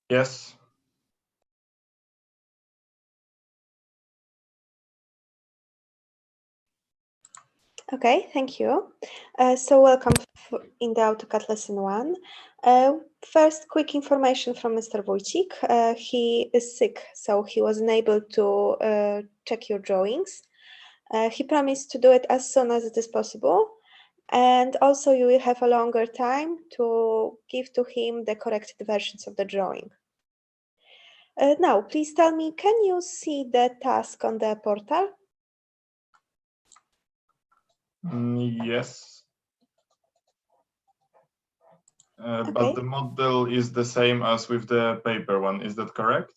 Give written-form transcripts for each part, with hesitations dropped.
Yes. Okay, thank you. So welcome in the AutoCAD lesson 1. First, quick information from Mr. Wójcik. He is sick, so he wasn't able to check your drawings. He promised to do it as soon as it is possible. And also you will have a longer time to give to him the corrected versions of the drawing. Now, please tell me, can you see the task on the portal? Yes. Okay. But the model is the same as with the paper one. Is that correct?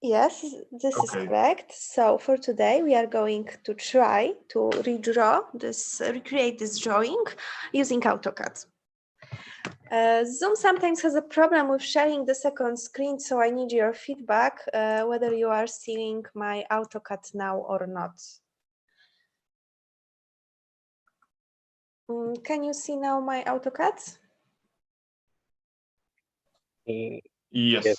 Yes, this is correct. So for today, we are going to try to recreate this drawing using AutoCAD. Zoom sometimes has a problem with sharing the second screen, so I need your feedback whether you are seeing my AutoCAD now or not. Can you see now my AutoCAD? Yes.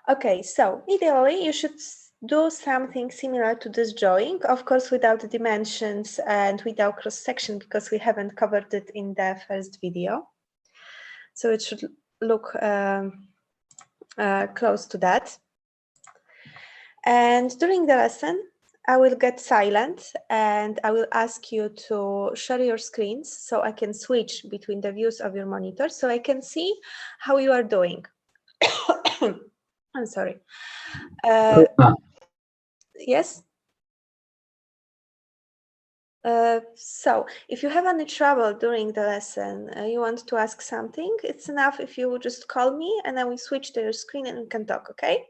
Okay, so ideally you should do something similar to this drawing, of course without the dimensions and without cross-section because we haven't covered it in the first video. So it should look close to that. And during the lesson, I will get silent and I will ask you to share your screens so I can switch between the views of your monitor so I can see how you are doing. I'm sorry. Yes? So if you have any trouble during the lesson, you want to ask something, it's enough if you just call me and I will switch to your screen and we can talk, okay?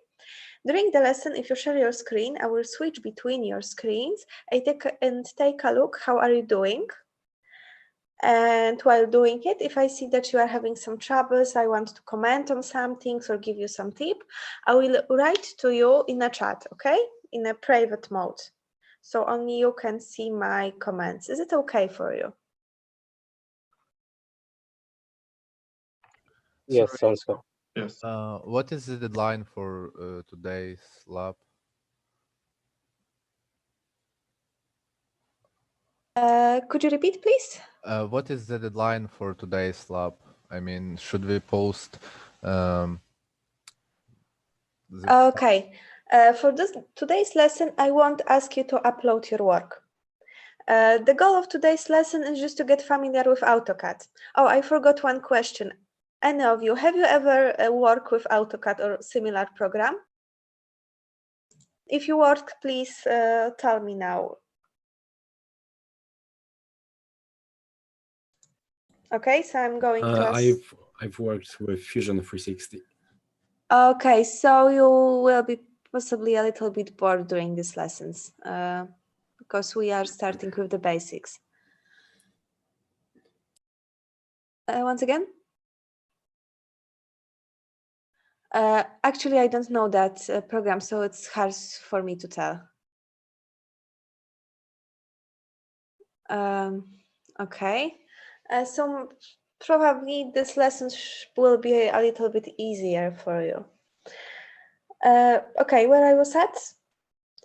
During the lesson, if you share your screen, I will switch between your screens and take a look, how are you doing? And while doing it, if I see that you are having some troubles, I want to comment on some things or give you some tip, I will write to you in a chat, okay? In a private mode. So only you can see my comments. Is it okay for you? Yes, sounds good. Yes. What is the deadline for today's lab? Could you repeat, please? What is the deadline for today's lab? I mean, should we post? Okay. For today's lesson, I won't ask you to upload your work. The goal of today's lesson is just to get familiar with AutoCAD. Oh, I forgot one question. Any of you, have you ever worked with AutoCAD or similar program? If you work, please tell me now. Okay, so I'm going to I've worked with Fusion 360. Okay, so you will be possibly a little bit bored during these lessons because we are starting with the basics. Once again? Actually, I don't know that program, so it's hard for me to tell. Okay, so probably this lesson will be a little bit easier for you. Okay, where I was at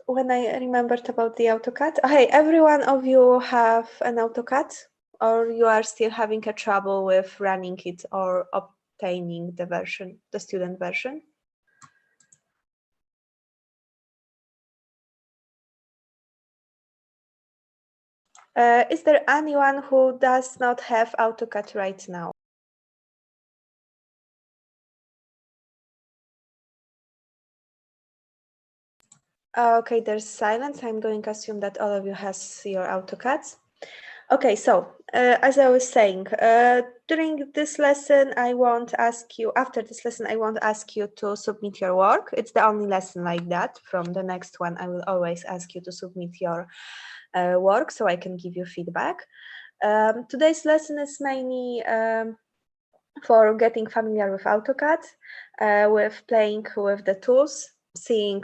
when I remembered about the AutoCAD. Hey, every one of you have an AutoCAD, or you are still having a trouble with running it or obtaining the version, the student version? Is there anyone who does not have AutoCAD right now? Okay, there's silence. I'm going to assume that all of you has your AutoCADs. Okay, so as I was saying, during this lesson, I won't ask you, after this lesson, I won't ask you to submit your work. It's the only lesson like that. From the next one, I will always ask you to submit your work so I can give you feedback. Today's lesson is mainly for getting familiar with AutoCAD, with playing with the tools, seeing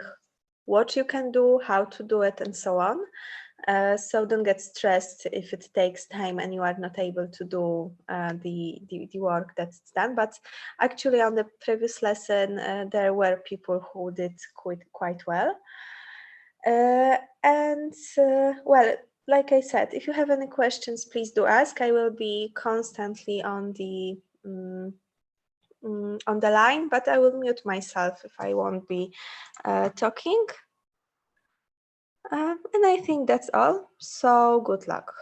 what you can do, how to do it, and so on. So don't get stressed if it takes time and you are not able to do the work that's done. But actually on the previous lesson, there were people who did quite well. Well, like I said, if you have any questions, please do ask. I will be constantly on the line, but I will mute myself if I won't be talking. And I think that's all. So good luck.